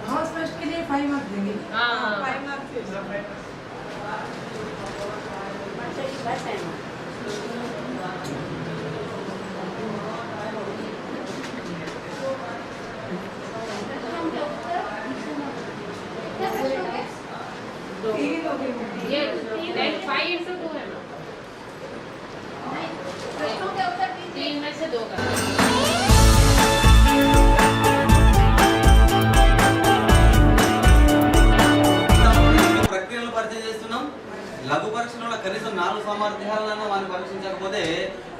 House first के लिए 5 marks देंगे। हाँ 5 मार्क्स ये 5 into 2 है ना, प्रश्नों के उत्तर 3 में से 2 का। ప్రక్రియలు పరిచయం చేస్తున్నాం. లఘు పరీక్షలో కనీసం 4 సామర్థ్యాలను మనం పరీక్షించకపోతే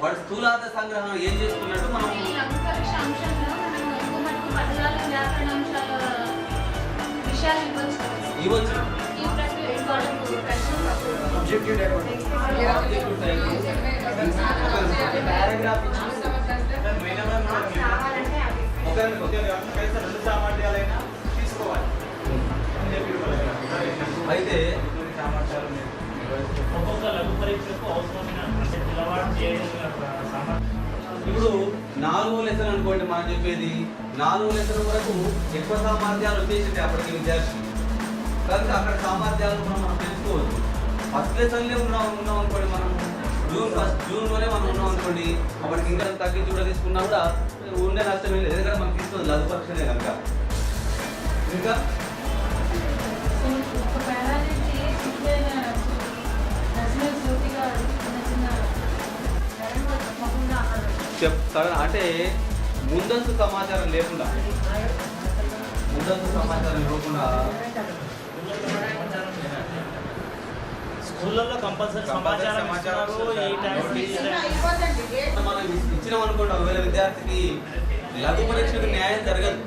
వాడు స్థూలార్థ సంగ్రహం ఏం చేసుకున్నట్టు మనం పరీక్ష అంశంలో మనం ఎక్కువ మటుకు పదజాల వ్యాకరణ అంశాల విషయాలు ఇవ్వచ్చు. ఈ ప్రశ్న ऑब्जेक्टिव అయితే ఒక్కొక్క లఘు పరీక్షకు అవసరమైన అంటే పిల్లవాడు చేయగలిగిన ఇప్పుడు 4వ లెసన్ అనుకోండి, మనం చెప్పేది 4వ లెసన్ వరకు ఎక్కువ సామర్థ్యాలు వచ్చేసింది అప్పటికి విద్యార్థి కనుక అక్కడ సామర్థ్యాలు మనం తెలుసుకోవచ్చు. ఫస్ట్ లెసన్లే ఉన్నాం అనుకోండి, మనం జూన్లోనే మనం ఉన్నాం అనుకోండి, అప్పటికి ఇంకా తగ్గించి కూడా తీసుకున్నా కూడా ఉండే నష్టం ఏం లేదు, ఎందుకంటే మనకి ఇస్తుంది లఘు పరీక్షనే కనుక. ఇంకా చెప్తాడు అంటే ముందస్తు సమాచారం లేకుండా స్కూళ్ళల్లో కంపల్సరీ సమాచారం ఈ టైం మనం ఇచ్చినాం అనుకోండి, ఒకవేళ విద్యార్థికి లఘు పరీక్షకు న్యాయం జరగదు.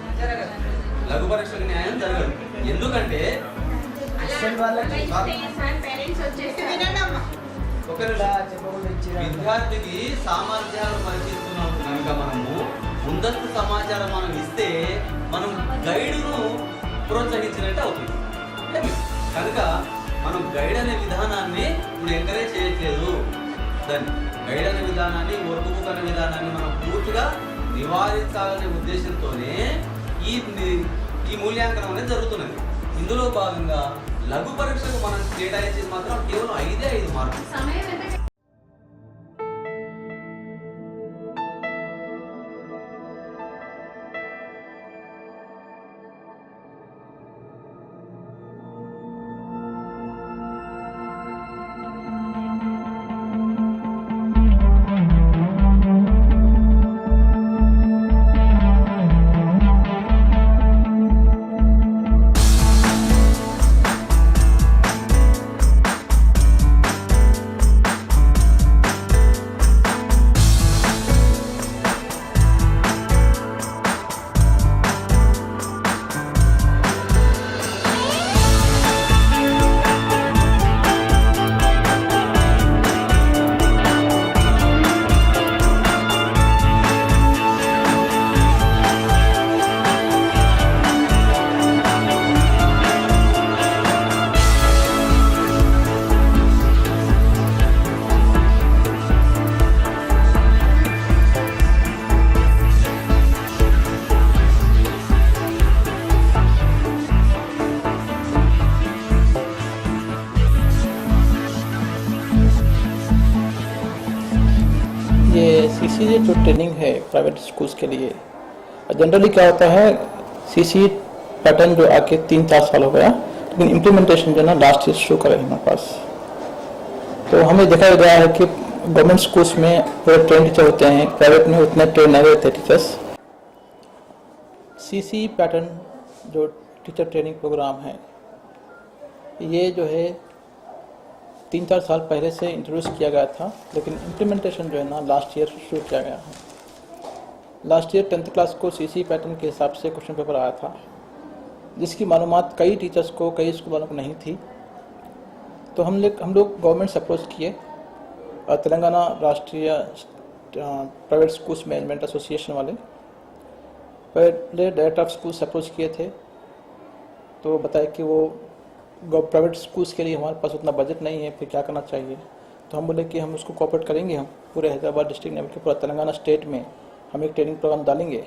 లఘు పరీక్షకు న్యాయం జరగదు ఎందుకంటే విద్యార్థికి సామర్థ్యాలు పరీక్షిస్తున్నాం కనుక మనము ముందస్తు సమాచారం మనం ఇస్తే మనం గైడును ప్రోత్సహించినట్టు అవుతుంది కనుక మనం గైడ్ అనే విధానాన్ని ఇప్పుడు ఎంకరేజ్ చేయట్లేదు. దాన్ని గైడ్ అనే విధానాన్ని, వర్క్ బుక్ అనే విధానాన్ని మనం పూర్తిగా నివారించాలనే ఉద్దేశంతోనే ఈ మూల్యాంకనం అనేది జరుగుతున్నది. ఇందులో భాగంగా లఘు పరీక్షకు మనం కేటాయించేది మాత్రం కేవలం 5 మార్కులు. ये सीसीए जो ट्रेनिंग है प्राइवेट स्कूल्स के लिए, जनरली क्या होता है सीसीए पैटर्न जो आके 3-4 साल हो गया, लेकिन इम्प्लीमेंटेशन जो ना लास्ट ईयर शुरू करें हमारे पास। तो हमें देखा गया है कि गवर्नमेंट स्कूल्स में पूरे ट्रेन टीचर होते हैं, प्राइवेट में उतने ट्रेन नहीं रहते टीचर्स। सीसीए पैटर्न जो टीचर ट्रेनिंग प्रोग्राम है ये जो है 3-4 साल पहले से इंट्रोड्यूस किया गया था, लेकिन इम्प्लीमेंटेशन जो है ना लास्ट ईयर शुरू किया गया है। लास्ट ईयर 10th क्लास को सीसी पैटर्न के हिसाब से क्वेश्चन पेपर आया था, जिसकी मालूमात कई टीचर्स को, कई स्कूल वालों को नहीं थी। तो हम लोग गवर्नमेंट से अप्रोच किए और तेलंगाना राष्ट्रीय प्राइवेट स्कूल्स मैनेजमेंट एसोसिएशन वाले पहले डायरेक्टर ऑफ स्कूल से अप्रोच किए थे। तो बताया कि वो प्राइवेट स्कूल्स के लिए हमारे पास उतना बजट नहीं है, फिर क्या करना चाहिए। तो हम बोले कि हम उसको कोऑपरेट करेंगे, हम पूरे हैदराबाद डिस्ट्रिक्ट लेवल के पूरा तेलंगाना स्टेट में हम एक ट्रेनिंग प्रोग्राम डालेंगे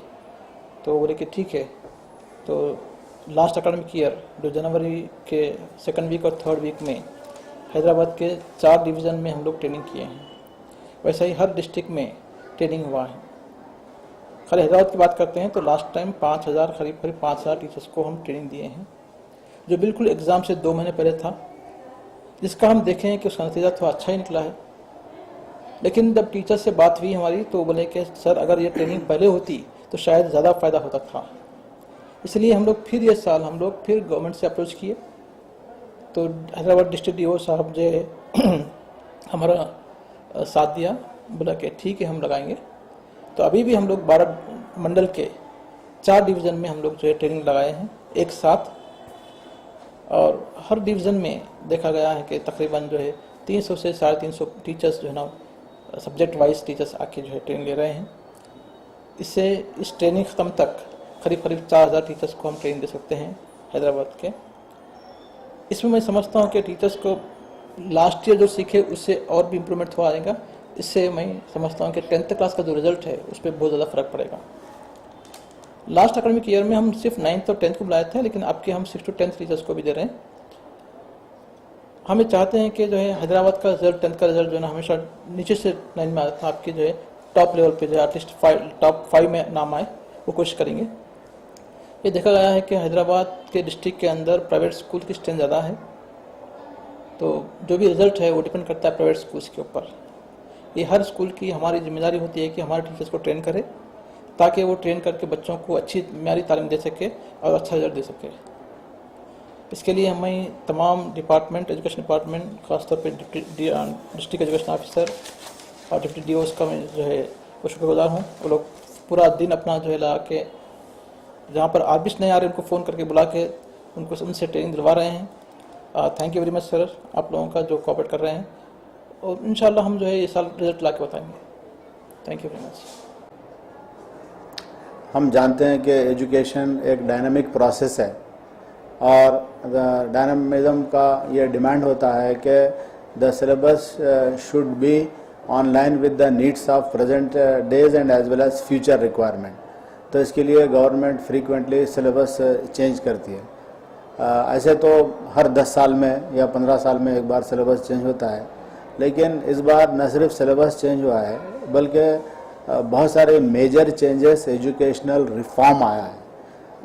तो बोले कि ठीक है। तो लास्ट एकेडमिक ईयर जो जनवरी के सेकंड वीक और थर्ड वीक में हैदराबाद के 4 डिवीज़न में हम लोग ट्रेनिंग किए हैं। वैसे ही हर डिस्ट्रिक्ट में ट्रेनिंग हुआ है। खाली हैदराबाद की बात करते हैं तो लास्ट टाइम 5000 करीब 5000 टीचर्स को हम ट्रेनिंग दिए हैं, जो बिल्कुल एग्ज़ाम से 2 महीने पहले था, जिसका हम देखें कि उसका नतीजा थोड़ा अच्छा ही निकला है। लेकिन जब टीचर से बात हुई हमारी तो बोले कि सर अगर ये ट्रेनिंग पहले होती तो शायद ज़्यादा फ़ायदा होता था। इसलिए हम लोग फिर ये साल गवर्नमेंट से अप्रोच किए। तो हैदराबाद डिस्ट्रिक्ट DO साहब जो है हमारा साथ दिया, बोला कि ठीक है हम लगाएंगे। तो अभी भी हम लोग 12 मंडल के 4 डिवीज़न में हम लोग जो है ट्रेनिंग लगाए हैं एक साथ, और हर डिवीज़न में देखा गया है कि तकरीबन जो है 300 से 350 टीचर्स जो है ना सब्जेक्ट वाइज टीचर्स आके जो है ट्रेनिंग ले रहे हैं। इससे इस ट्रेनिंग ख़त्म तक करीब 4000 टीचर्स को हम ट्रेनिंग दे सकते हैं हैदराबाद के। इसमें मैं समझता हूँ कि टीचर्स को लास्ट ईयर जो सीखे उससे और भी इम्प्रूवमेंट हुआ आएगा। इससे मैं समझता हूँ कि 10th क्लास का जो रिज़ल्ट है उस पर बहुत ज़्यादा फ़र्क पड़ेगा। लास्ट एकेडमिक ईयर में हम सिर्फ 9th और 10th को बुलाए थे, लेकिन आपके हम 6 to 10th टीचर्स को भी दे रहे हैं। हमें चाहते हैं कि जो है हैदराबाद का रिजल्ट 10th का रिजल्ट जो है ना हमेशा नीचे से 9 में आता था, आपके जो है टॉप लेवल पे जो है एटलीस्ट टॉप 5 में नाम आए, वो कोशिश करेंगे। ये देखा गया है कि हैदराबाद के डिस्ट्रिक्ट के अंदर प्राइवेट स्कूल की स्ट्रेंथ ज़्यादा है, तो जो भी रिज़ल्ट है वो डिपेंड करता है प्राइवेट स्कूल्स के ऊपर। ये हर स्कूल की हमारी जिम्मेदारी होती है कि हमारे टीचर्स को ट्रेन करें, ताकि वो ट्रेन करके बच्चों को अच्छी म्यारी तालीम दे सके और अच्छा रिजल्ट दे सके। इसके लिए हमें तमाम डिपार्टमेंट, एजुकेशन डिपार्टमेंट, खासतौर पे डिस्ट्रिक्ट एजुकेशन ऑफिसर और डिप्टी DOs का मैं जो है वो शुक्रगुजार हूँ। वो लोग पूरा दिन अपना जो है लगा के, जहाँ पर आर्टिस्ट नहीं आ रहे उनको फ़ोन करके बुला के उनसे ट्रेनिंग दिलवा रहे हैं। Thank you very much sir, आप लोगों का जो कोऑपरेट कर रहे हैं, और इंशाल्लाह हम जो है ये साल रिजल्ट ला के बताएंगे। Thank you very much. हम जानते हैं कि एजुकेशन एक डायनामिक प्रोसेस है, और डायनामिज्म का ये डिमांड होता है कि the syllabus should be on line with the needs of present days and as well as future requirement. तो इसके लिए गवर्नमेंट फ्रीक्वेंटली सिलेबस चेंज करती है। ऐसे तो हर 10 साल में या 15 साल में एक बार सिलेबस चेंज होता है, लेकिन इस बार न सिर्फ सिलेबस चेंज हुआ है बल्कि बहुत सारे मेजर चेंजेस, एजुकेशनल रिफॉर्म आया है।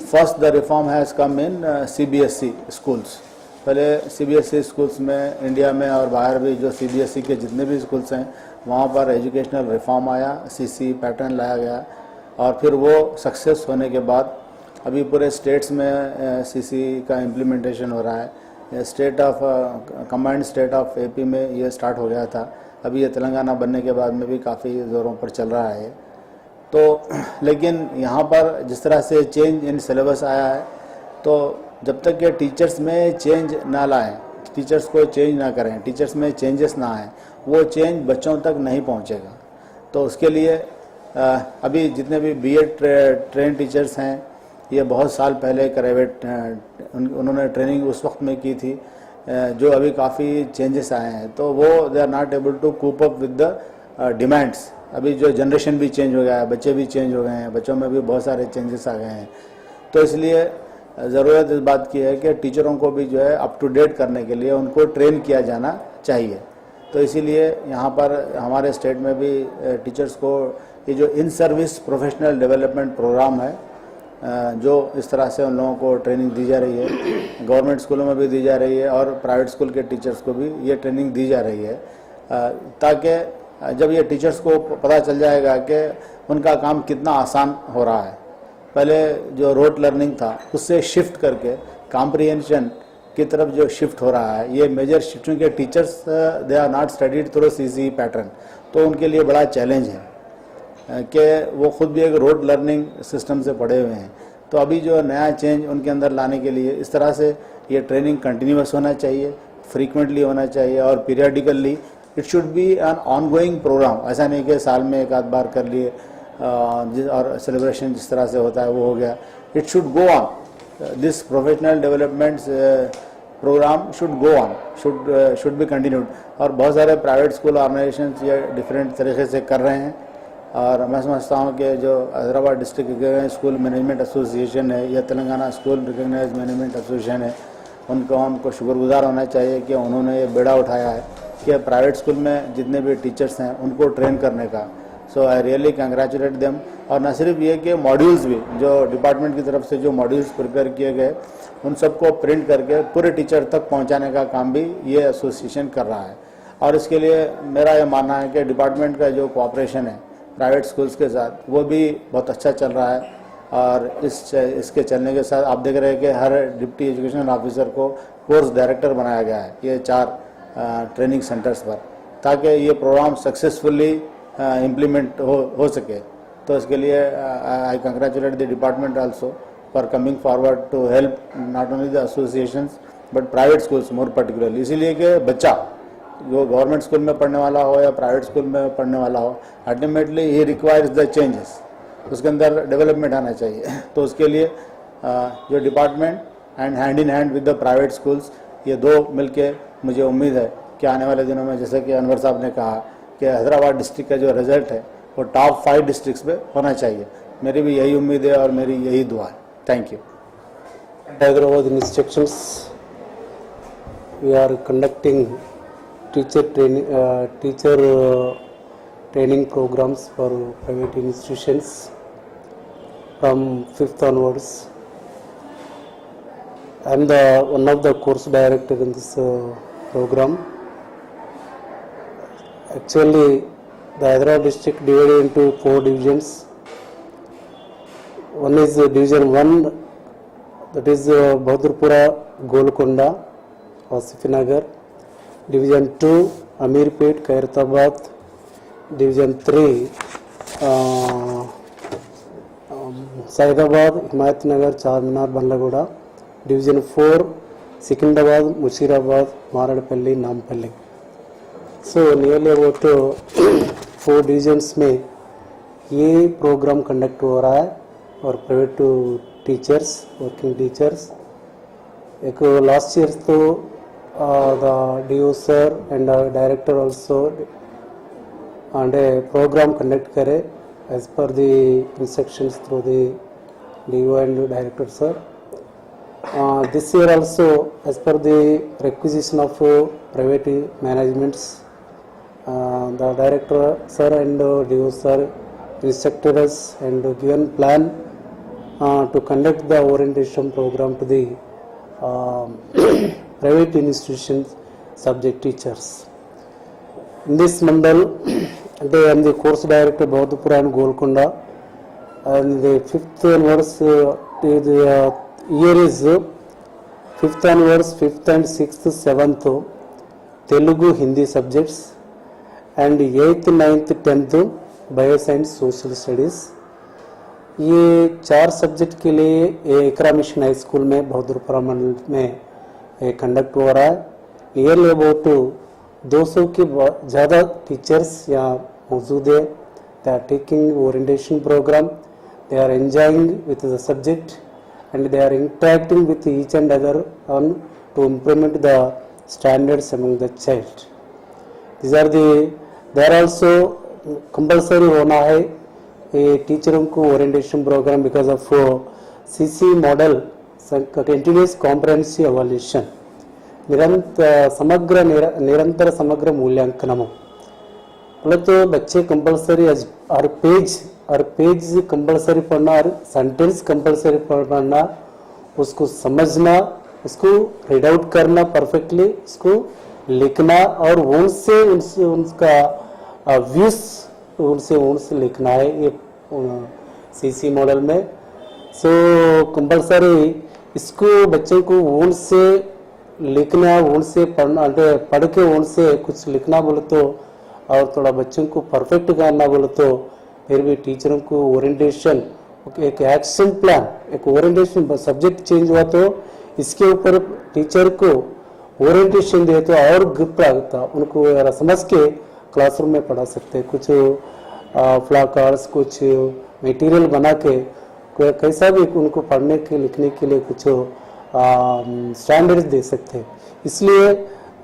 First the reform has come in CBSE schools. पहले CBSE स्कूल्स में इंडिया में और बाहर भी जो CBSE के जितने भी स्कूल्स हैं वहाँ पर एजुकेशनल रिफॉर्म आया, CC पैटर्न लाया गया, और फिर वो सक्सेस होने के बाद अभी पूरे स्टेट्स में CC का इम्प्लीमेंटेशन हो रहा है। State of combined state of AP में ये स्टार्ट हो गया था, अभी ये तेलंगाना बनने के बाद में भी काफ़ी ज़ोरों पर चल रहा है। तो लेकिन यहाँ पर जिस तरह से चेंज इन सिलेबस आया है, तो जब तक ये टीचर्स में चेंज ना लाएं, टीचर्स को चेंज ना करें, टीचर्स में चेंजेस ना आएँ, वो चेंज बच्चों तक नहीं पहुँचेगा। तो उसके लिए अभी जितने भी B.Ed ट्रेन टीचर्स हैं, ये बहुत साल पहले प्राइवेट उन्होंने ट्रेनिंग उस वक्त में की थी, जो अभी काफ़ी चेंजेस आए हैं, तो वो they are not able to cope up with the demands. अभी जो जनरेशन भी चेंज हो गया है, बच्चे भी चेंज हो गए हैं, बच्चों में भी बहुत सारे चेंजेस आ गए हैं। तो इसलिए ज़रूरत इस बात की है कि टीचरों को भी जो है अप टू डेट करने के लिए उनको ट्रेन किया जाना चाहिए। तो इसीलिए यहाँ पर हमारे स्टेट में भी टीचर्स को ये जो in service professional development programme है, जो इस तरह से उन लोगों को ट्रेनिंग दी जा रही है, गवर्नमेंट स्कूलों में भी दी जा रही है और प्राइवेट स्कूल के टीचर्स को भी ये ट्रेनिंग दी जा रही है, ताकि जब ये टीचर्स को पता चल जाएगा कि उनका काम कितना आसान हो रहा है। पहले जो रोट लर्निंग था उससे शिफ्ट करके कॉम्प्रिहेंशन की तरफ जो शिफ्ट हो रहा है, ये मेजर शिफ्ट, क्योंकि teachers they are not studied through CC pattern, तो उनके लिए बड़ा चैलेंज है कि वो खुद भी एक रोड लर्निंग सिस्टम से पढ़े हुए हैं। तो अभी जो नया चेंज उनके अंदर लाने के लिए इस तरह से ये ट्रेनिंग कंटिन्यूअस होना चाहिए, फ्रीक्वेंटली होना चाहिए और periodically it should be an ongoing programme. ऐसा नहीं कि साल में एक आध बार कर लिए और सेलिब्रेशन जिस तरह से होता है वो हो गया। It should go on, this professional developments programme should go on, should be continued. और बहुत सारे प्राइवेट स्कूल ऑर्गेनाइजेशंस ये डिफरेंट तरीके से कर रहे हैं। और मैं समझता हूँ कि जो Hyderabad district recognise school management association है या Telangana school recognise management association है, उनको शुक्रगुजार होना चाहिए कि उन्होंने ये बेड़ा उठाया है कि प्राइवेट स्कूल में जितने भी टीचर्स हैं उनको ट्रेन करने का। सो आई रियली कंग्रेचुलेट देम। और न सिर्फ ये कि मॉड्यूल्स भी जो डिपार्टमेंट की तरफ से जो मॉड्यूल्स प्रिपेयर किए गए उन सबको प्रिंट करके पूरे टीचर तक पहुंचाने का काम भी ये एसोसिएशन कर रहा है। और इसके लिए मेरा ये मानना है कि डिपार्टमेंट का जो कोऑपरेशन है प्राइवेट स्कूल्स के साथ वो भी बहुत अच्छा चल रहा है। और इसके चलने के साथ आप देख रहे हैं कि हर डिप्टी एजुकेशन ऑफिसर को कोर्स डायरेक्टर बनाया गया है ये 4 ट्रेनिंग सेंटर्स पर, ताकि ये प्रोग्राम सक्सेसफुली इम्प्लीमेंट हो सके। तो इसके लिए I congratulate the department also for coming forward to help not only the associations but private schools more particularly. इसीलिए कि बच्चा जो गवर्नमेंट स्कूल में पढ़ने वाला हो या प्राइवेट स्कूल में पढ़ने वाला हो, ultimately he requires the changes, उसके अंदर डेवलपमेंट आना चाहिए। तो उसके लिए जो department and hand in hand with the private schools, ये दो मिलके मुझे उम्मीद है कि आने वाले दिनों में, जैसे कि अनवर साहब ने कहा कि हैदराबाद डिस्ट्रिक्ट का जो रिजल्ट है वो टॉप 5 डिस्ट्रिक्ट्स में होना चाहिए। मेरी भी यही उम्मीद है और मेरी यही दुआ है। Thank you. Hyderabad institutions, we are conducting teacher training programs for private institutions from 5th onwards. I am one of the course director in this program. Actually, the Hyderabad district divided into 4 divisions. One is division 1, that is Bahadurpura, Golconda, Wasifinagar. Division 2, Amirpet, Khairatabad. Division 3, Saidabad, Himayatnagar, Charminar, Banlagoda. Division 4, Secunderabad, Mushirabad, Maradapalli, Nampalli. So nearly about 4 divisions में ये programme conduct हो रहा है और private teachers, working teachers, एक last year तो the DO sir and director also and a program conduct करे as per the instructions through the DO and director sir. This year also as per the requisition of private managements, the director sir and DO sir instructed us and given plan to conduct the orientation program to the private institutions subject teachers. In this mandal, I am the course director Bahadurpura and Golconda, and the 5th onwards the year is 5th onwards, 5th and 6th, 7th Telugu Hindi subjects, and 8th, 9th, 10th Bios and Social Studies. ये 4 subject के लिए एकरा mission high school में बहादुरपुरा मंडल में conduct हो रहा है। Nearly about 200 के ज़्यादा टीचर्स यहाँ मौजूद है। They are taking orientation programme, they are enjoying with the subject and they are interacting with each and other on to implement the standards among the child. These are they are also compulsory होना है ये टीचरों को orientation programme because of CC model continuous comprehensive evaluation निरंतर समग्र मूल्यांकनम मतलब तो बच्चे कंपल्सरी हर पेज कंपल्सरी पढ़ना, हर सेंटेंस कंपल्सरी पढ़ना, उसको समझना, उसको रीड आउट करना परफेक्टली, उसको लिखना और उनसे उनका व्यूज उनसे लिखना है ये CC मॉडल में। सो कंपल्सरी इसको बच्चे को उनसे लिखना, उनसे पढ़ना, पढ़ के उनसे कुछ लिखना बोले तो और थोड़ा बच्चों को परफेक्ट करना बोले तो फिर भी टीचरों को ओरिएंटेशन एक एक्शन प्लान, एक ओरिएंटेशन सब्जेक्ट चेंज हुआ तो इसके ऊपर टीचर को ओरिएंटेशन दे तो और ग्रिप लगता, उनको समझ के क्लासरूम में पढ़ा सकते हैं। कुछ फ्लैश कार्ड्स, कुछ मटेरियल बना के कैसा भी उनको पढ़ने के लिखने के लिए कुछ स्टैंडर्ड्स दे सकते हैं। इसलिए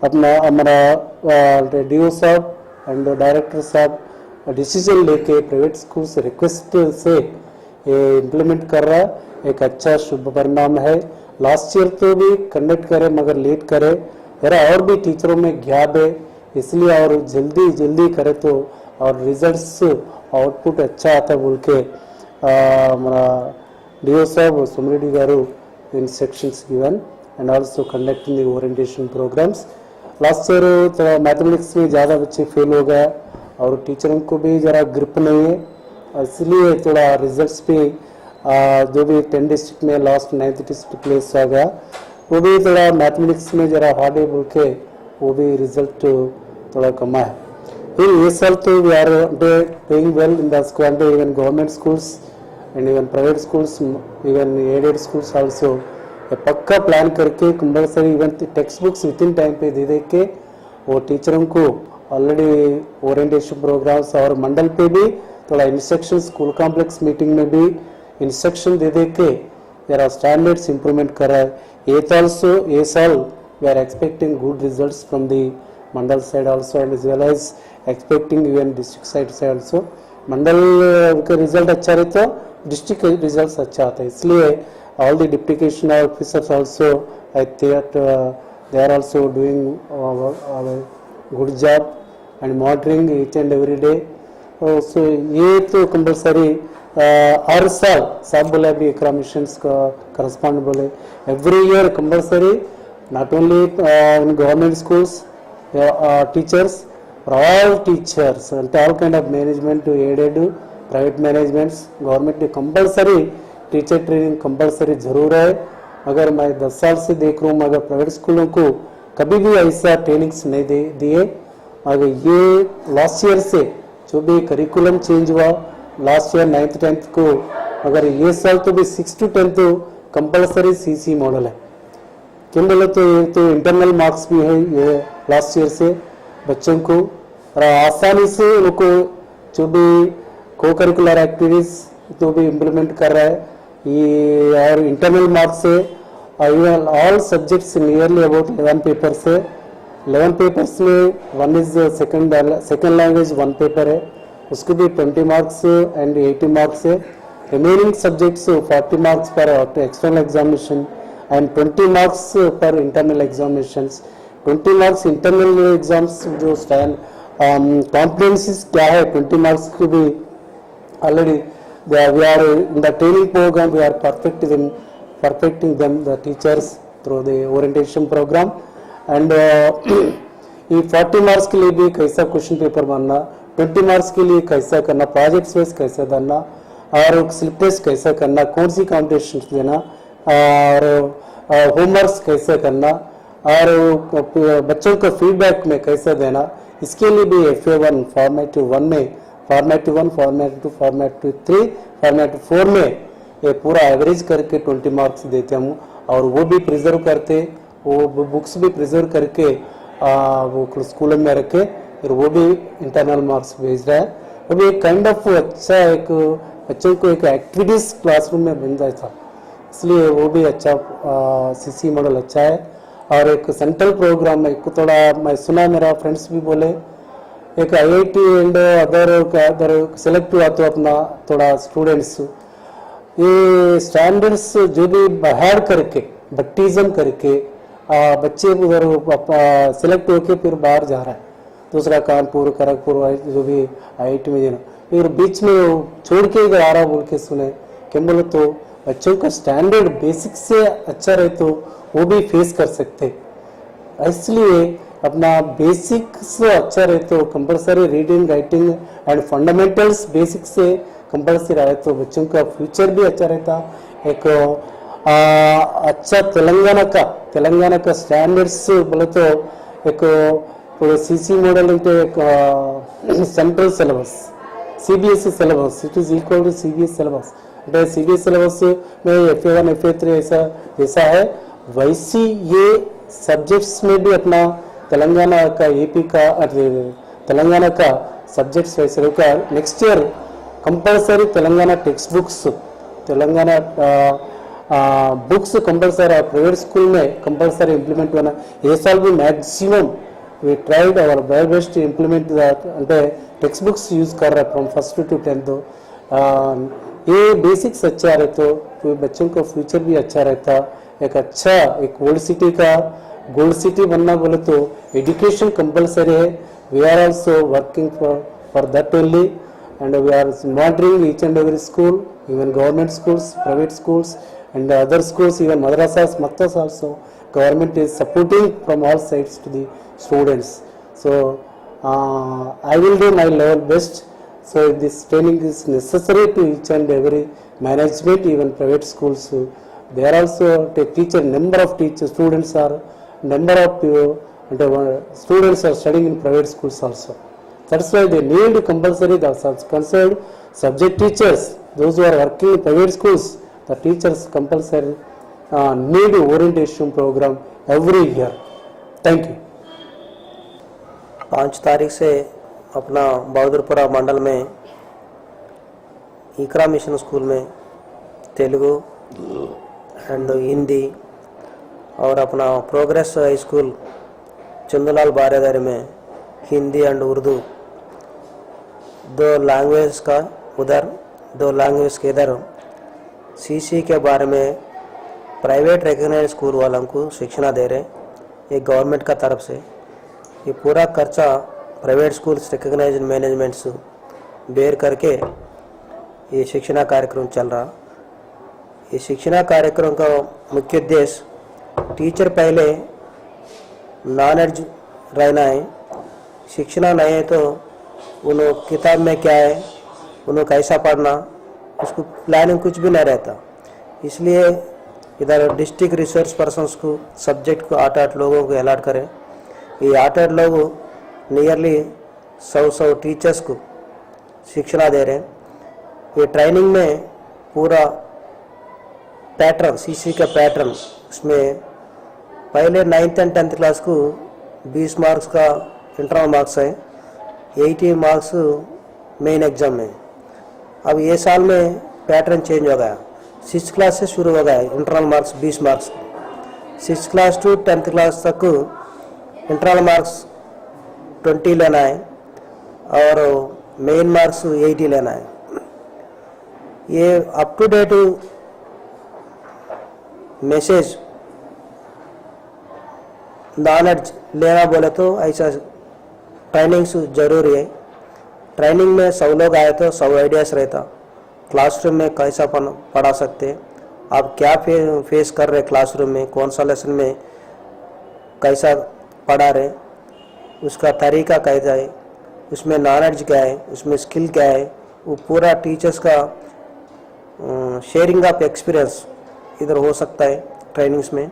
अपना हमारा DO साहब एंड डायरेक्टर साहब डिसीजन लेके प्राइवेट स्कूल्स रिक्वेस्ट से ये इम्प्लीमेंट कर रहा एक अच्छा शुभ परिणाम है। लास्ट ईयर तो भी कंडक्ट करे मगर लेट करे, जरा और भी टीचरों में गैप है, इसलिए और जल्दी जल्दी करे तो और रिजल्ट्स आउटपुट अच्छा आता बोल के हमारा डीओ साहब सुमरेड्डी गारू instructions given and also conducting the orientation programs. Last year तो मैथमेटिक्स में ज़्यादा बच्चे फेल हो गए और टीचरों को भी ज़रा ग्रिप नहीं है, इसलिए थोड़ा रिजल्ट्स भी जो भी 10 डिस्ट्रिक्ट में लास्ट 9th डिस्ट्रिक्ट प्लेस आ गया, वो भी थोड़ा मैथमेटिक्स में ज़रा हार्ड है बोल के वो भी रिजल्ट थोड़ा कमा है। फिर ये साल तो we are doing well in the school, even government schools and even private schools, even aided schools also पक्का प्लान करके compulsory even text books within time पे दे के वो टीचरों को ऑलरेडी ओरिएंटेशन प्रोग्राम्स और मंडल पे भी थोड़ा इंस्ट्रक्शन स्कूल कॉम्प्लेक्स मीटिंग में भी इंस्ट्रक्शन दे के जरा स्टैंडर्ड्स इंप्रूवमेंट कर रहा है। ये साल we are expecting good results from the mandal side also and as well as expecting even district side से ऑल्सो। मंडल का रिजल्ट अच्छा रहता डिस्ट्रिक्ट रिजल्ट्स अच्छा आता है, इसलिए all the deputation officers also I think they are also doing good job and monitoring each and every day. So ये तो कंपल्सरी हर साल साहब बोले अभी एकरा मिशंस का करस्पॉन्ड बोले every year compulsory not only in government schools teachers all teachers and all kind of management aided private managements government ने कंपल्सरी टीचर ट्रेनिंग कंपल्सरी जरूर है। अगर मैं 10 साल से देख रहा हूँ मगर प्राइवेट स्कूलों को कभी भी ऐसा ट्रेनिंग्स नहीं दिए, मगर ये लास्ट ईयर से जो भी करिकुलम चेंज हुआ लास्ट ईयर 9th 10th को, अगर ये साल तो भी 6 to 10th compulsory CC model है। क्यों बोले तो ये तो इंटरनल मार्क्स भी है ये लास्ट ईयर से बच्चों को और आसानी से उनको जो भी को करिकुलर एक्टिविटीज तो भी इम्प्लीमेंट कर रहा है ये और इंटरनल मार्क्स से all subjects nearly about 11 papers है। 11 पेपर्स में one is second language 1 paper है, उसको भी 20 मार्क्स एंड 80 मार्क्स है। रिमेनिंग सब्जेक्ट्स 40 मार्क्स पर एक्सटर्नल एग्जामिनेशन एंड 20 मार्क्स पर internal examinations. 20 marks internal exams जो स्टैंड कॉम्पिटेंसीज क्या है 20 मार्क्स की भी already we are in the training programme we are perfecting them the teachers through the orientation program and ये 40 marks के लिए भी कैसा क्वेश्चन पेपर बनना, 20 मार्क्स के लिए कैसा करना, प्रोजेक्ट्स वाइज कैसा करना और स्लिप टेस्ट कैसा करना, कौन सी कॉम्पिटिशन देना और होमवर्क्स कैसे करना और बच्चों को फीडबैक में कैसे देना, इसके लिए भी FA1 फॉर्मेटिव 1 में फॉर्मेटिव 1 फॉर्मेटिव 2 फॉर्मेटिव 3 फॉर्मेटिव 4 में ये पूरा एवरेज करके 20 मार्क्स देते हूँ और वो भी प्रिजर्व करते, वो बुक्स भी प्रिजर्व करके वो स्कूल में रखे फिर वो भी इंटरनल मार्क्स भेज रहा है। वो भी एक काइंड ऑफ अच्छा एक बच्चों को एक एक्टिविटीज क्लासरूम में बन जाता था, इसलिए वो भी अच्छा CC मॉडल अच्छा है। और एक सेंट्रल प्रोग्राम में थोड़ा मैं सुना मेरा फ्रेंड्स भी बोले एक IIT एंड अदर सेलेक्ट हुआ तो अपना थोड़ा स्टूडेंट्स ये स्टैंडर्ड्स जो भी बाहर करके बट्टीजम करके बच्चे उधर सेलेक्ट होके फिर बाहर जा रहा है, दूसरा कानपुर खड़गपुर जो भी IIT में देना फिर बीच में छोड़ के इधर आ रहा बोल के सुने क्या बोले तो बच्चों का स्टैंडर्ड बेसिक से अच्छा रहे तो वो भी फेस कर सकते, इसलिए अपना बेसिक से अच्छा रहे तो compulsory reading writing and fundamentals basic से कंपल्सरी रहे तो बच्चों का फ्यूचर भी अच्छा रहता। एक अच्छा तेलंगाना का स्टैंडर्ड्स बोले तो एक CC मॉडल इंटे एक central syllabus CBSE syllabus it is equal to CBSE syllabus CBSE syllabus में FA1 FA3 ऐसा है, वैसी ये सब्जेक्ट्स में भी अपना तेलंगाना का AP का तेलंगाना का सब्जेक्ट्स वैसे होगा। Next year compulsory Telangana text books Telangana books compulsory private school में कंपल्सरी इम्प्लीमेंट होना। ये साल भी maximum we tried our very best to implement that. అంటే टेक्स्ट बुक्स यूज कर रहे हैं फ्रॉम फर्स्ट टू 10th. ये बेसिक्स अच्छा रहे तो बच्चों को फ्यूचर भी अच्छा रहता. एक अच्छा एक ओल्ड सिटी का गोल्ड सिटी बनना बोले तो एजुकेशन कंपलसरी है. We are also working for that only and we are monitoring each and every school, even government schools, private schools and other schools, even madrasas, maktabs also. Government is supporting from all sides to the students. So I will do my level best. So this training is necessary to each and every management, even private schools. They are also a teacher, number of teachers, students are, number of students are studying in private schools also. That's why they need compulsory the concerned subject teachers, those who are working in private schools, the teachers compulsory need orientation program every year. Thank you. 5 तारीख से अपना बहादुरपुरा मंडल में इकरा mission school में Telugu and Hindi और अपना progress school Chandulal बारेदारी में Hindi and Urdu 2 language का उधर 2 लैंग्वेज के इधर सीसी के बारे में प्राइवेट रिकॉग्नाइज्ड स्कूल वालों को शिक्षा दे रहे. ये गवर्नमेंट का तरफ से ये पूरा खर्चा private schools recognised managements bear करके ये शिक्षा कार्यक्रम चल रहा. ये शिक्षा कार्यक्रम का मुख्य उद्देश्य टीचर पहले नॉलेज रहना है. शिक्षा नहीं है तो उन्होंने किताब में क्या है उन्होंने कैसा पढ़ना उसको प्लानिंग कुछ भी नहीं रहता. इसलिए इधर डिस्ट्रिक्ट रिसोर्स पर्सन्स को सब्जेक्ट को 8 लोगों को अलॉट करें. ये 8 लोग नियरली 100 टीचर्स को शिक्षा दे रहे हैं. ये ट्रेनिंग में पूरा पैटर्न सीसी का पैटर्न उसमें पहले 9th एंड 10th क्लास को 20 मार्क्स का इंटरनल मार्क्स है, 80 मार्क्स मेन एग्जाम में. अब ये साल में पैटर्न चेंज हो गया. 6th क्लास से शुरू हो गया internal marks 20 marks. 6th class to 10th class तक इंटरनल मार्क्स 20 लेना है और मेन मार्क्स 80 लेना है. ये up to date message knowledge लेना बोले तो ऐसा ट्रेनिंग जरूरी है. ट्रेनिंग में 100 लोग आए तो 100 आइडियाज़ रहता. क्लासरूम में कैसा पढ़ा सकते, आप क्या फेस कर रहे क्लासरूम में, कौन सा लेसन में कैसा पढ़ा रहे, उसका तरीका कैसा है, उसमें नॉलेज क्या है, उसमें स्किल क्या है, वो पूरा टीचर्स का शेयरिंग ऑफ एक्सपीरियंस इधर हो सकता है. ट्रेनिंग्स में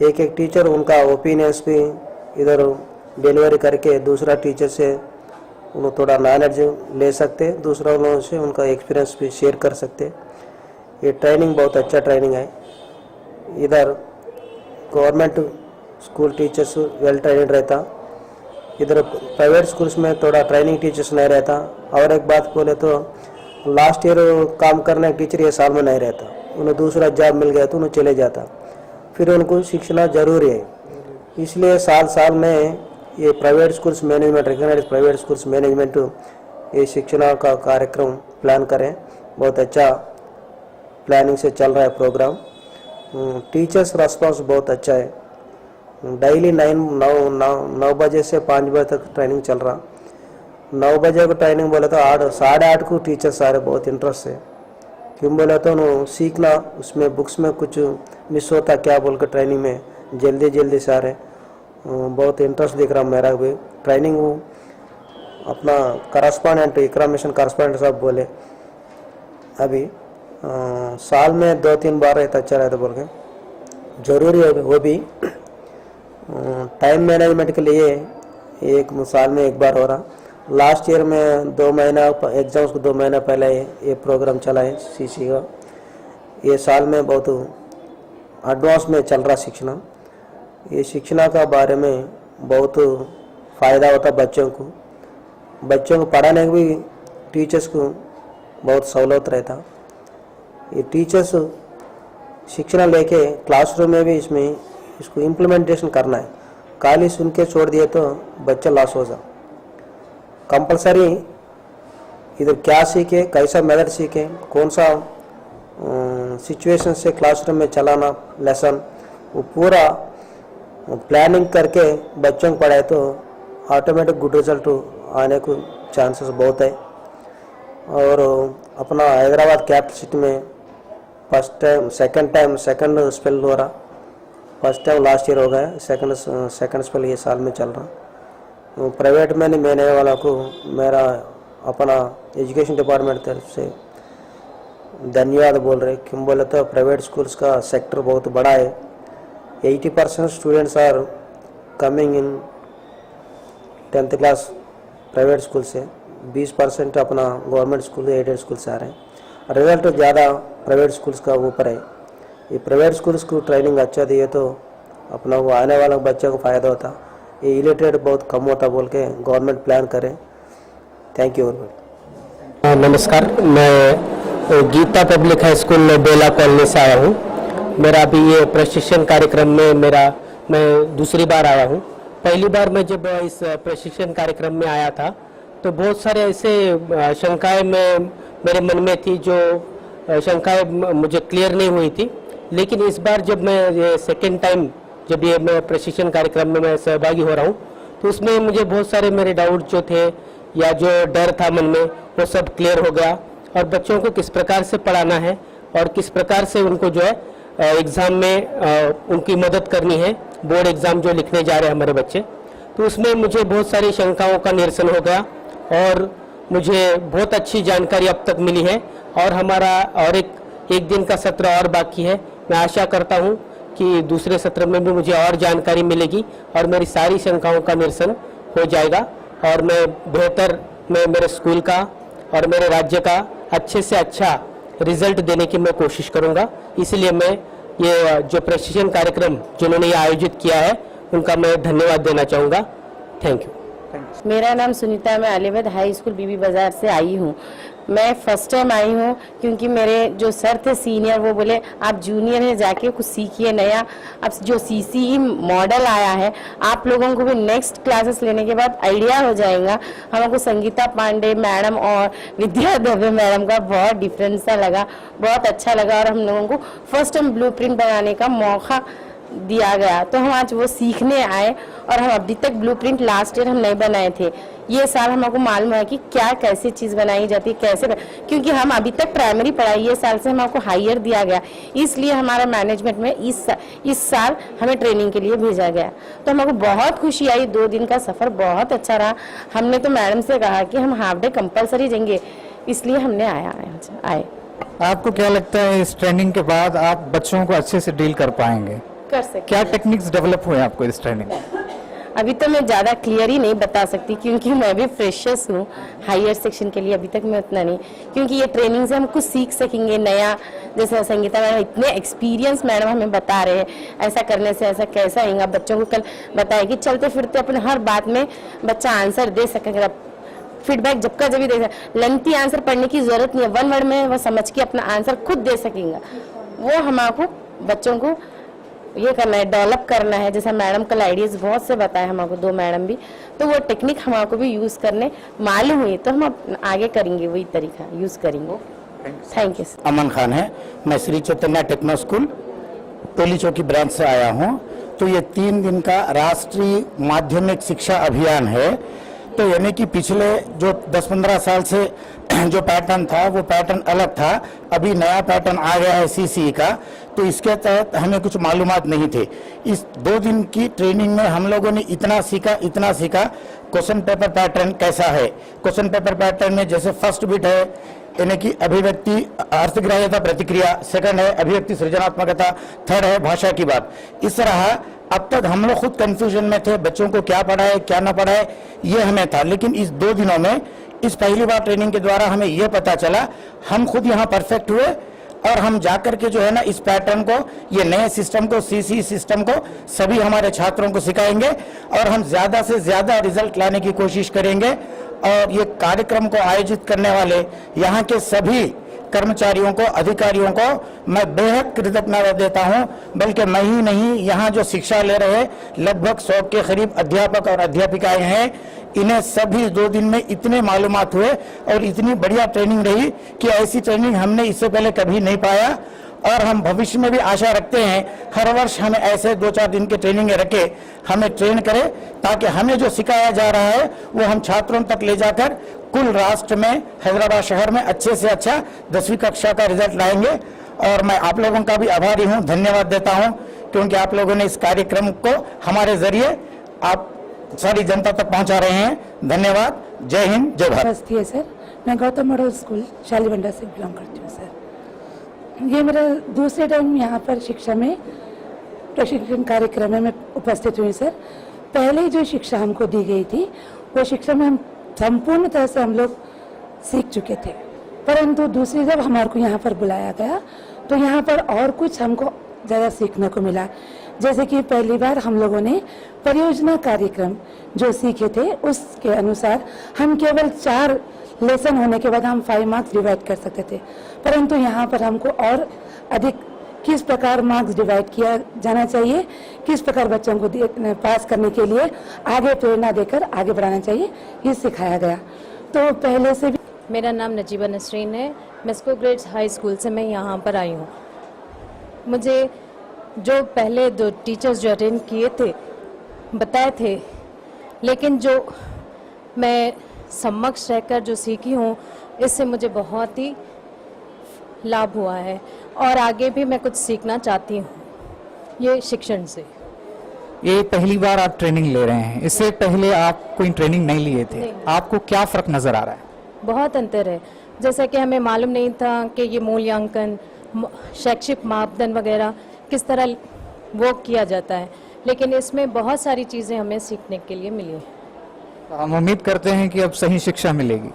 एक टीचर उनका ओपिनियंस भी इधर डिलीवरी करके दूसरा टीचर से उन्हें थोड़ा नॉलेज ले सकते, दूसरा उन्होंने से उनका एक्सपीरियंस भी शेयर कर सकते. ये ट्रेनिंग बहुत अच्छा ट्रेनिंग है. इधर government school teachers well trained रहता, इधर प्राइवेट स्कूल्स में थोड़ा ट्रेनिंग टीचर्स नहीं रहता. और एक बात बोले तो लास्ट ईयर काम करने टीचर ये साल में नहीं रहता, उन्हें दूसरा जॉब मिल गया तो उन्हें चले जाता, फिर उनको शिक्षण जरूरी है. इसलिए साल में ये private schools management recognised private schools management ये शिक्षा का कार्यक्रम प्लान करें. बहुत अच्छा प्लानिंग से चल रहा है प्रोग्राम. टीचर्स रेस्पॉन्स बहुत अच्छा है. डेली 9 बजे से 5 बजे तक ट्रेनिंग चल रहा. 9 बजे को ट्रेनिंग बोले तो 8 साढ़े 8 को टीचर्स सारे बहुत इंटरेस्ट है. क्यों बोले तो सीखना, उसमें बुक्स में कुछ मिस होता क्या बोल कर ट्रेनिंग में जल्दी सारे बहुत इंटरेस्ट दिख रहा मेरा भी. ट्रेनिंग अपना करस्पॉन्डेंट इकरा मिशन करस्पॉन्डेंट साहब बोले अभी साल में 2-3 बार रहता अच्छा रहता बोल के जरूरी है. वो भी टाइम मैनेजमेंट के लिए एक साल में 1 बार हो रहा. लास्ट ईयर में 2 महीना एग्जाम्स को 2 महीना पहले ये प्रोग्राम चला है सीसी का. ये साल में बहुत एडवांस में चल रहा शिक्षण. ये शिक्षा का बारे में बहुत फ़ायदा होता बच्चों को पढ़ाने को भी टीचर्स को बहुत सहूलत रहता. ये टीचर्स शिक्षा लेके क्लासरूम में भी इसको इम्प्लीमेंटेशन करना है. खाली सुन के छोड़ दिए तो बच्चा लॉस हो जा। कंपलसरी इधर क्या सीखे, कैसा मेथड सीखे, कौन सा सिचुएशन से क्लासरूम में चलाना लेसन, वो पूरा प्लानिंग करके बच्चों को पढ़ाए तो ऑटोमेटिक गुड रिजल्ट आने को चांसेस बहुत है। और अपना हैदराबाद कैपिटल सिटी में सेकंड स्पेल हो रहा, फर्स्ट टाइम लास्ट ईयर हो गया, सेकंड स्पेल ये साल में चल रहा। प्राइवेट में नहीं, मैंने वाला को मेरा अपना एजुकेशन डिपार्टमेंट तरफ से धन्यवाद बोल रहे। क्यों बोले तो प्राइवेट स्कूल्स का सेक्टर बहुत बड़ा है। 80% students are coming in 10th class private school से, 20% अपना गवर्नमेंट स्कूल एडेड स्कूल से आ रहे हैं। रिजल्ट ज़्यादा प्राइवेट स्कूल्स का ऊपर है। ये प्राइवेट स्कूल्स को ट्रेनिंग अच्छा दिए तो अपना वो आने वाला बच्चे को फ़ायदा होता। ये इलिटरेट बहुत कम होता बोल के गवर्नमेंट प्लान करे। Thank you. नमस्कार, मैं गीता पब्लिक हाई स्कूल में बेला कॉलोनी से आया हूँ। मेरा अभी ये प्रशिक्षण कार्यक्रम में मैं दूसरी बार आया हूँ। पहली बार मैं जब इस प्रशिक्षण कार्यक्रम में आया था तो बहुत सारे ऐसे शंकाएं मेरे मन में थी, जो शंकाएं मुझे क्लियर नहीं हुई थी। लेकिन इस बार जब मैं ये सेकेंड टाइम जब ये मैं प्रशिक्षण कार्यक्रम में मैं सहभागी हो रहा हूँ तो उसमें मुझे बहुत सारे मेरे डाउट जो थे या जो डर था मन में वो सब क्लियर हो गया। और बच्चों को किस प्रकार से पढ़ाना है और किस प्रकार से उनको जो है एग्ज़ाम में उनकी मदद करनी है, बोर्ड एग्ज़ाम जो लिखने जा रहे हैं हमारे बच्चे, तो उसमें मुझे बहुत सारी शंकाओं का निरसन हो गया और मुझे बहुत अच्छी जानकारी अब तक मिली है। और हमारा और एक दिन का सत्र और बाकी है। मैं आशा करता हूँ कि दूसरे सत्र में भी मुझे और जानकारी मिलेगी और मेरी सारी शंकाओं का निरसन हो जाएगा और मैं मेरे स्कूल का और मेरे राज्य का अच्छे से अच्छा रिजल्ट देने की मैं कोशिश करूंगा। इसलिए मैं ये जो प्रशिक्षण कार्यक्रम जिन्होंने ये आयोजित किया है उनका मैं धन्यवाद देना चाहूँगा। Thank you. मेरा नाम सुनीता, मैं अलीवद हाई स्कूल बीबी बाजार से आई हूँ। मैं फर्स्ट टाइम आई हूँ क्योंकि मेरे जो सर थे सीनियर वो बोले आप जूनियर में जाके कुछ सीखिए नया। अब जो CCE मॉडल आया है आप लोगों को भी नेक्स्ट क्लासेस लेने के बाद आइडिया हो जाएगा। हमको संगीता पांडे मैडम और विद्या दवे मैडम का बहुत डिफरेंस सा लगा, बहुत अच्छा लगा और हम लोगों को फर्स्ट टाइम ब्लूप्रिंट बनाने का मौका दिया गया तो हम आज वो सीखने आए। और हम अभी तक ब्लूप्रिंट लास्ट ईयर हम नहीं बनाए थे, ये साल हमको मालूम है कि क्या कैसी चीज़ बनाई जाती है, क्योंकि हम अभी तक प्राइमरी पढ़ाई ये साल से हमको हायर दिया गया, इसलिए हमारा मैनेजमेंट में इस साल हमें ट्रेनिंग के लिए भेजा गया। तो हमको बहुत खुशी आई, 2 दिन का सफ़र बहुत अच्छा रहा। हमने तो मैडम से कहा कि हम हाफ डे कंपलसरी देंगे, इसलिए हमने आए। आपको क्या लगता है इस ट्रेनिंग के बाद आप बच्चों को अच्छे से डील कर पाएंगे? कर सकते। क्या टेक्निक्स डेवलप हुए आपको इस ट्रेनिंग में? अभी तो मैं ज़्यादा क्लियर ही नहीं बता सकती क्योंकि मैं भी फ्रेशर्स हूँ हायर सेक्शन के लिए, अभी तक मैं उतना नहीं, क्योंकि ये ट्रेनिंग से हम कुछ सीख सकेंगे नया। जैसे संगीता मैडम इतने एक्सपीरियंस मैडम हमें बता रहे हैं, ऐसा करने से ऐसा कैसा आएगा। बच्चों को कल बताए कि चलते फिरते अपने हर बात में बच्चा आंसर दे सकेगा। फीडबैक जब का जब भी दे सकते, लेंथी आंसर पढ़ने की जरूरत नहीं है, 1 वर्ड में वो समझ के अपना आंसर खुद दे सकेंगे। वो हमको बच्चों को ये करना है, डेवलप करना है। जैसा मैडम कल आइडियाज बहुत से बताए हमको, 2 मैडम भी, तो वो टेक्निक हमको भी यूज़ करने मालूम हुई तो हम आगे करेंगे, वही तरीका यूज़ करेंगे। Thank you. अमन खान है, मैं श्री चैतन्य टेक्नो स्कूल टोली चौकी ब्रांच से आया हूँ। तो ये 3 दिन का राष्ट्रीय माध्यमिक शिक्षा अभियान है। तो यानी कि पिछले जो 10-15 साल से जो पैटर्न था वो पैटर्न अलग था, अभी नया पैटर्न आ गया है CCE का। तो इसके तहत हमें कुछ मालूमात नहीं थे। इस 2 दिन की ट्रेनिंग में हम लोगों ने इतना सीखा क्वेश्चन पेपर पैटर्न कैसा है। क्वेश्चन पेपर पैटर्न में जैसे फर्स्ट बिट है यानी कि अभिव्यक्ति अर्थग्राह्यता प्रतिक्रिया, सेकंड है अभिव्यक्ति सृजनात्मकता, थर्ड है भाषा की बात। इस तरह अब तक हम लोग खुद कंफ्यूजन में थे, बच्चों को क्या पढ़ाए क्या ना पढ़ाए ये हमें था। लेकिन इस 2 दिनों में इस पहली बार ट्रेनिंग के द्वारा हमें ये पता चला, हम खुद यहाँ परफेक्ट हुए और हम जाकर के जो है ना इस पैटर्न को, ये नए सिस्टम को, CCE सिस्टम को सभी हमारे छात्रों को सिखाएंगे और हम ज़्यादा से ज़्यादा रिजल्ट लाने की कोशिश करेंगे। और ये कार्यक्रम को आयोजित करने वाले यहाँ के सभी कर्मचारियों को, अधिकारियों को मैं बेहद कृतज्ञता देता हूं। बल्कि मैं ही नहीं, यहाँ जो शिक्षा ले रहे लगभग 100 के करीब अध्यापक और अध्यापिकाएं हैं, इन्हें सभी 2 दिन में इतने मालूमात हुए और इतनी बढ़िया ट्रेनिंग रही कि ऐसी ट्रेनिंग हमने इससे पहले कभी नहीं पाया। और हम भविष्य में भी आशा रखते हैं हर वर्ष हमें ऐसे 2-4 दिन की ट्रेनिंग रखे, हमें ट्रेन करें, ताकि हमें जो सिखाया जा रहा है वो हम छात्रों तक ले जाकर कुल राष्ट्र में, हैदराबाद शहर में अच्छे से अच्छा 10वीं कक्षा का रिजल्ट लाएंगे। और मैं आप लोगों का भी आभारी हूं, धन्यवाद देता हूं, क्योंकि आप लोगों ने इस कार्यक्रम को हमारे जरिए आप सारी जनता तक पहुंचा रहे हैं। धन्यवाद। जय हिंद, जय भारत। है सर, मैं गौतम मॉडल स्कूल शालीबंडा से बिलोंग करती हूँ सर। ये मेरा दूसरे टाइम यहाँ पर शिक्षा में प्रशिक्षण कार्यक्रम में मैं उपस्थित हुई सर। पहले जो शिक्षा हमको दी गई थी वो शिक्षा में हम संपूर्ण तरह से हम लोग सीख चुके थे, परंतु दूसरी जब हमारे को यहाँ पर बुलाया गया तो यहाँ पर और कुछ हमको ज़्यादा सीखने को मिला। जैसे कि पहली बार हम लोगों ने परियोजना कार्यक्रम जो सीखे थे उसके अनुसार हम केवल 4 लेसन होने के बाद हम 5 मार्क्स डिवाइड कर सकते थे, परंतु यहाँ पर हमको और अधिक किस प्रकार मार्क्स डिवाइड किया जाना चाहिए, किस प्रकार बच्चों को पास करने के लिए आगे प्रेरणा देकर आगे बढ़ाना चाहिए, ये सिखाया गया। तो पहले से भी मेरा नाम नजीबा नसरीन है, मेस्को ग्रेड्स हाई स्कूल से मैं यहाँ पर आई हूँ। मुझे जो पहले 2 टीचर्स जो अटेंड किए थे बताए थे, लेकिन जो मैं समक्ष रहकर जो सीखी हूँ इससे मुझे बहुत ही लाभ हुआ है और आगे भी मैं कुछ सीखना चाहती हूँ ये शिक्षण से। ये पहली बार आप ट्रेनिंग ले रहे हैं, इससे पहले आप कोई ट्रेनिंग नहीं लिए थे, नहीं। आपको क्या फर्क नजर आ रहा है? बहुत अंतर है। जैसा कि हमें मालूम नहीं था कि ये मूल्यांकन, शैक्षिक मापदंड वगैरह किस तरह वो किया जाता है, लेकिन इसमें बहुत सारी चीज़ें हमें सीखने के लिए मिली। हम उम्मीद करते हैं कि अब सही शिक्षा मिलेगी।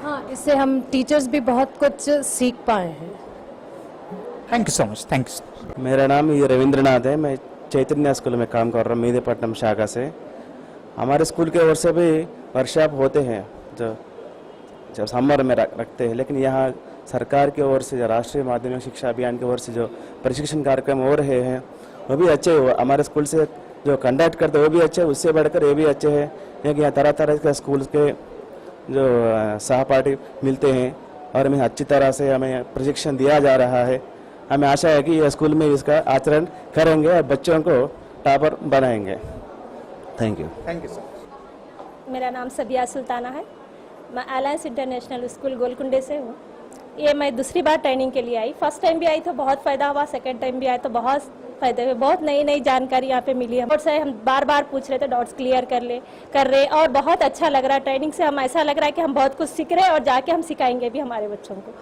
हाँ, इससे हम टीचर्स भी बहुत कुछ सीख पाए हैं। Thank you so much. Thank you. मेरा नाम ये रविंद्रनाथ है, मैं चैतन्य स्कूल में काम कर रहा हूँ, मेदीपट्टनम शाखा से। हमारे स्कूल के ओर से भी वर्कशॉप होते हैं जो समर में रखते हैं, लेकिन यहाँ सरकार की ओर से, जो राष्ट्रीय माध्यमिक शिक्षा अभियान की ओर से जो प्रशिक्षण कार्यक्रम हो रहे हैं वो भी अच्छे हुए। हमारे स्कूल से जो कंडक्ट करते हैं वो भी अच्छे, उससे बढ़कर ये भी अच्छे हैं, क्योंकि यहाँ तरह तरह के स्कूल के जो सहपाठी मिलते हैं और हमें अच्छी तरह से हमें प्रशिक्षण दिया जा रहा है। हमें आशा है कि ये स्कूल में इसका आचरण करेंगे और बच्चों को टॉपर बनाएंगे। Thank you. Thank you sir. मेरा नाम सबिया सुल्ताना है, मैं अलायंस इंटरनेशनल स्कूल गोलकुंडे से हूँ। ये मैं दूसरी बार ट्रेनिंग के लिए आई। फर्स्ट टाइम भी आई तो बहुत फ़ायदा हुआ, सेकंड टाइम भी आई तो बहुत फ़ायदे हुए, बहुत नई नई जानकारी यहाँ पे मिली है। से हम बार बार पूछ रहे थे, डाउट्स क्लियर कर रहे और बहुत अच्छा लग रहा है। ट्रेनिंग से हम ऐसा लग रहा है कि हम बहुत कुछ सीख रहे हैं और जाके हम सिखाएंगे भी हमारे बच्चों को।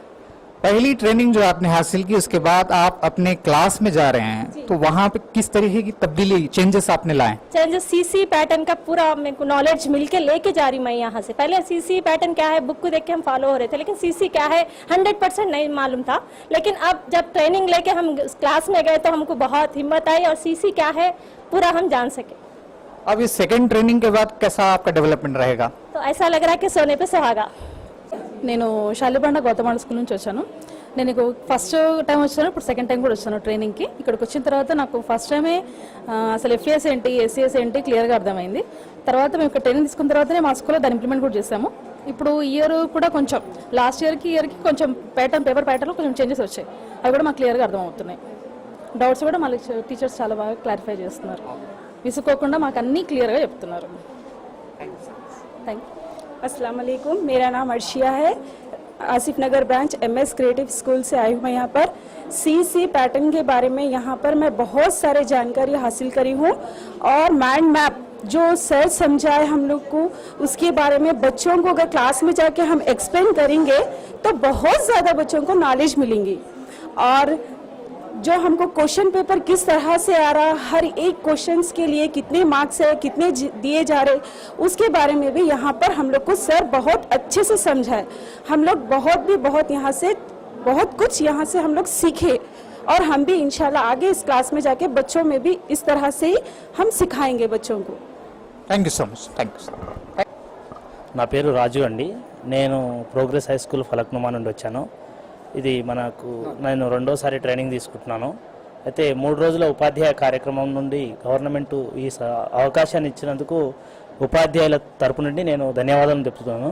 पहली ट्रेनिंग जो आपने हासिल की उसके बाद आप अपने क्लास में जा रहे हैं, तो वहाँ पे किस तरीके की तब्दीली, चेंजेस आपने लाए? चेंजेस सीसी पैटर्न का पूरा मेरे को नॉलेज मिलके लेके जा रही मैं यहाँ से। पहले सीसी पैटर्न क्या है बुक को देख के हम फॉलो हो रहे थे, लेकिन सीसी क्या है 100% नहीं मालूम था। लेकिन अब जब ट्रेनिंग लेके हम क्लास में गए तो हमको बहुत हिम्मत आई और सीसी क्या है पूरा हम जान सके। अब इस सेकेंड ट्रेनिंग के बाद कैसा आपका डेवलपमेंट रहेगा? तो ऐसा लग रहा है कि सोने पे सुहागा। నేను షాలిబండ గౌతమాడ స్కూల్ నుంచి వచ్చాను. నేను ఫస్ట్ టైం వచ్చాను, ఇప్పుడు సెకండ్ టైం కూడా వచ్చాను ట్రైనింగ్కి. ఇక్కడికి వచ్చిన తర్వాత నాకు ఫస్ట్ టైమే అసలు ఎఫ్ఏఎస్ ఏంటి, ఎస్సీఎస్ ఏంటి క్లియర్గా అర్థమైంది. తర్వాత మేము ఇక్కడ ట్రైనింగ్ తీసుకున్న తర్వాతనే మా స్కూల్లో దాన్ని ఇంప్లిమెంట్ కూడా చేసాము. ఇప్పుడు ఇయర్ కూడా కొంచెం లాస్ట్ ఇయర్కి కొంచెం పేపర్ ప్యాటర్న్లో కొంచెం చేంజెస్ వచ్చాయి, అవి కూడా మాకు క్లియర్గా అర్థమవుతున్నాయి. డౌట్స్ కూడా మళ్ళీ టీచర్స్ చాలా బాగా క్లారిఫై చేస్తున్నారు, విసుకోకుండా మాకు అన్నీ క్లియర్గా చెప్తున్నారు. Thank you. अस्सलाम वालेकुम, मेरा नाम अर्शिया है, आसिफ नगर ब्रांच MS क्रिएटिव स्कूल से आई हूँ। यहाँ पर CC पैटर्न के बारे में यहाँ पर मैं बहुत सारे जानकारी हासिल करी हूँ और माइंड मैप जो सर समझाए हम लोग को उसके बारे में बच्चों को अगर क्लास में जाके हम एक्सप्लेन करेंगे तो बहुत ज़्यादा बच्चों को नॉलेज मिलेंगी। और जो हमको क्वेश्चन पेपर किस तरह से आ रहा, हर एक क्वेश्चंस के लिए कितने मार्क्स है, कितने दिए जा रहे, उसके बारे में भी यहाँ पर हम लोग को सर बहुत अच्छे से समझाए। हम लोग बहुत यहाँ से बहुत कुछ यहाँ से हम लोग सीखे और हम भी इंशाल्लाह आगे इस क्लास में जाके बच्चों में भी इस तरह से ही हम सिखाएंगे बच्चों को। Thank you so much. Thank you sir. నా పేరు రాజు అండి, నేను ప్రోగ్రెస్ హై స్కూల్ ఫలక్నుమా నుండి వచ్చాను. ఇది మనకు నేను రెండోసారి ట్రైనింగ్ తీసుకుంటున్నాను. అయితే 3 రోజుల ఉపాధ్యాయ కార్యక్రమం నుండి గవర్నమెంట్ ఈ అవకాశాన్ని ఇచ్చినందుకు ఉపాధ్యాయుల తరపు నుండి నేను ధన్యవాదాలు చెప్తున్నాను.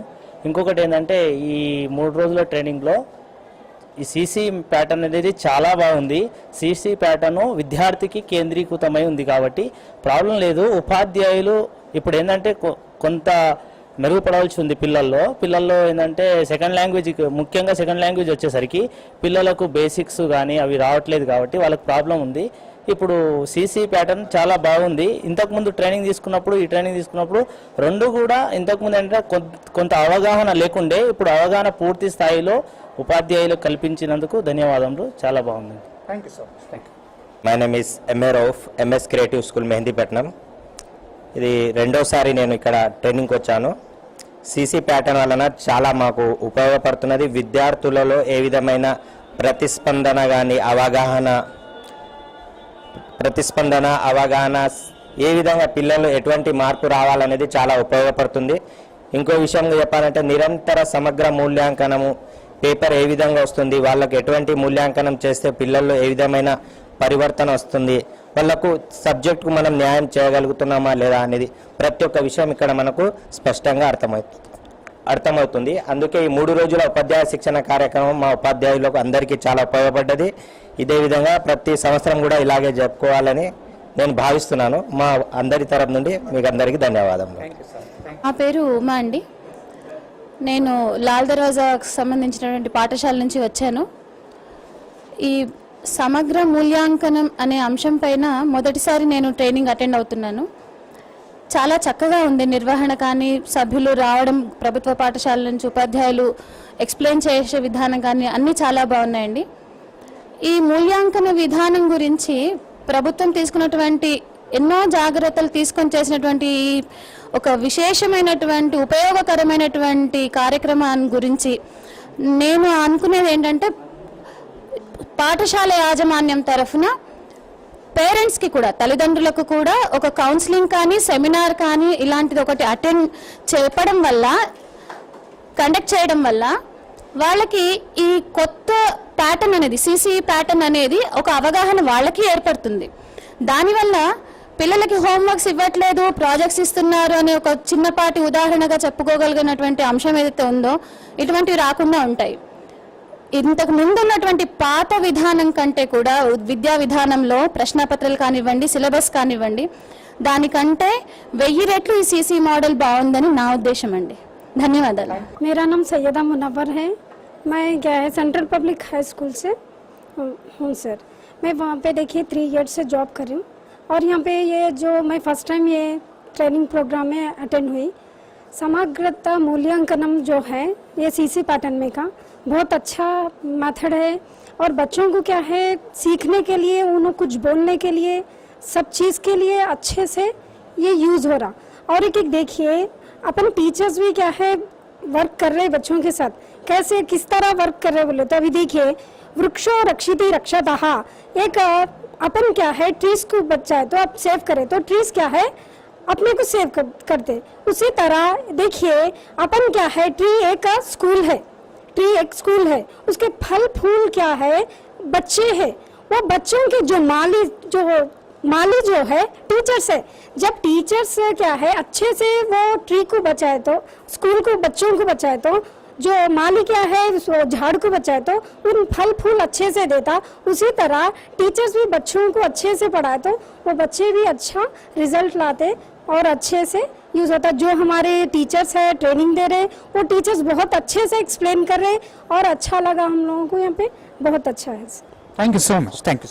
ఇంకొకటి ఏంటంటే ఈ 3 రోజుల ట్రైనింగ్లో ఈ సీసీ ప్యాటర్న్ అనేది చాలా బాగుంది. సీసీ ప్యాటర్న్ విద్యార్థికి కేంద్రీకృతమై ఉంది కాబట్టి ప్రాబ్లం లేదు. ఉపాధ్యాయులు ఇప్పుడు ఏంటంటే కొంత మెరుగుపడవలసి ఉంది పిల్లల్లో ఏంటంటే సెకండ్ లాంగ్వేజ్, ముఖ్యంగా సెకండ్ లాంగ్వేజ్ వచ్చేసరికి పిల్లలకు బేసిక్స్ కానీ అవి రావట్లేదు కాబట్టి వాళ్ళకి ప్రాబ్లం ఉంది. ఇప్పుడు సీసీ ప్యాటర్న్ చాలా బాగుంది. ఇంతకుముందు ట్రైనింగ్ తీసుకున్నప్పుడు రెండు కూడా ఇంతకుముందు అంటే కొంత అవగాహన లేకుండే, ఇప్పుడు అవగాహన పూర్తి స్థాయిలో ఉపాధ్యాయులు కల్పించినందుకు ధన్యవాదములు. చాలా బాగుంది. Thank you so much. Thank you. My name is MA Rauf, MS creative school Mehdipatnam. ఇది రెండోసారి నేను ఇక్కడ ట్రైనింగ్కి వచ్చాను. సీసీ ప్యాటర్న్ వలన చాలా మాకు ఉపయోగపడుతున్నది. విద్యార్థులలో ఏ విధమైన ప్రతిస్పందన అవగాహన ఏ విధంగా పిల్లలు ఎటువంటి మార్పు రావాలనేది చాలా ఉపయోగపడుతుంది. ఇంకో విషయంగా చెప్పాలంటే నిరంతర సమగ్ర మూల్యాంకనము పేపర్ ఏ విధంగా వస్తుంది, వాళ్ళకు ఎటువంటి మూల్యాంకనం చేస్తే పిల్లల్లో ఏ విధమైన పరివర్తన వస్తుంది, వాళ్ళకు సబ్జెక్టుకు మనం న్యాయం చేయగలుగుతున్నామా లేదా అనేది ప్రతి ఒక్క విషయం ఇక్కడ మనకు స్పష్టంగా అర్థమవుతుంది. అందుకే ఈ 3 రోజుల ఉపాధ్యాయ శిక్షణ కార్యక్రమం మా ఉపాధ్యాయులకు అందరికీ చాలా ఉపయోగపడ్డది. ఇదే విధంగా ప్రతి సంవత్సరం కూడా ఇలాగే జరుపుకోవాలని నేను భావిస్తున్నాను. మా అందరి తరపు నుండి మీకు అందరికీ ధన్యవాదములు. నా పేరు ఉమా అండి. నేను లాల్ దర్వాజాకు సంబంధించినటువంటి పాఠశాల నుంచి వచ్చాను. ఈ సమగ్ర మూల్యాంకనం అనే అంశం పైన మొదటిసారి నేను ట్రైనింగ్ అటెండ్ అవుతున్నాను. చాలా చక్కగా ఉంది నిర్వహణ కానీ, సభ్యులు రావడం, ప్రభుత్వ పాఠశాల నుంచి ఉపాధ్యాయులు ఎక్స్ప్లెయిన్ చేసే విధానం కానీ అన్నీ చాలా బాగున్నాయండి. ఈ మూల్యాంకన విధానం గురించి ప్రభుత్వం తీసుకున్నటువంటి ఎన్నో జాగ్రత్తలు తీసుకొని చేసినటువంటి ఒక విశేషమైనటువంటి ఉపయోగకరమైనటువంటి కార్యక్రమాన్ని గురించి నేను అనుకునేది ఏంటంటే, పాఠశాల యాజమాన్యం తరఫున పేరెంట్స్కి కూడా, తల్లిదండ్రులకు కూడా ఒక కౌన్సిలింగ్ కానీ, సెమినార్ కానీ ఇలాంటిది ఒకటి కండక్ట్ చేయడం వల్ల వాళ్ళకి ఈ కొత్త ప్యాటర్న్ అనేది, సీసీ ప్యాటర్న్ అనేది ఒక అవగాహన వాళ్ళకి ఏర్పడుతుంది. దానివల్ల పిల్లలకి హోంవర్క్స్ ఇవ్వట్లేదు, ప్రాజెక్ట్స్ ఇస్తున్నారు అనే ఒక చిన్నపాటి ఉదాహరణగా చెప్పుకోగలిగినటువంటి అంశం ఏదైతే ఉందో ఇటువంటివి రాకుండా ఉంటాయి. ఇంతకు ముందు ఉన్నటువంటి పాత విధానం కంటే కూడా విద్యా విధానంలో ప్రశ్నపత్రాలు కానివ్వండి, సిలబస్ కానివ్వండి, దానికంటే 1000 రెట్లు ఈ సీసీ మॉडल బాగుందని నా ఉద్దేశం అండి. ధన్యవాదాలు. मेरा नाम सैयदा मुनव्वर है. मैं क्या है सेंट्रल पब्लिक हाई स्कूल से हूँ सर. मैं वहाँ पे देखिए 3 ईयर्स से जॉब कर रही हूँ और यहाँ पे ये जो मैं फर्स्ट टाइम ये ट्रेनिंग प्रोग्राम में अटेंड हुई. समग्रता मूल्यांकनम जो है ये सीसी पैटर्न में का बहुत अच्छा मेथड है और बच्चों को क्या है सीखने के लिए, उन्हें कुछ बोलने के लिए, सब चीज़ के लिए अच्छे से ये यूज़ हो रहा. और एक देखिए अपन टीचर्स भी क्या है वर्क कर रहे बच्चों के साथ, कैसे किस तरह वर्क कर रहे बोले तो अभी देखिए वृक्षो रक्षिति रक्षतः, एक अपन क्या है ट्रीज को बचाए तो आप सेव करें तो ट्रीज क्या है अपने को सेव करते. उसी तरह देखिए अपन क्या है ट्री एक स्कूल है, ट्री एक स्कूल है, उसके फल फूल क्या है बच्चे हैं, वो बच्चों के जो माली जो है टीचर्स है. जब टीचर्स क्या है अच्छे से वो ट्री को बचाए तो, स्कूल को बच्चों को बचाए तो, जो माली क्या है झाड़ को बचाए तो उन फल फूल अच्छे से देता. उसी तरह टीचर्स भी बच्चों को अच्छे से पढ़ाए तो वो बच्चे भी अच्छा रिजल्ट लाते और अच्छे से यूज़ होता. जो हमारे टीचर्स है ट्रेनिंग दे रहे वो टीचर्स बहुत अच्छे से एक्सप्लेन कर रहे और अच्छा लगा हम लोगों को यहाँ पे, बहुत अच्छा है. Thank you so much. Thank you.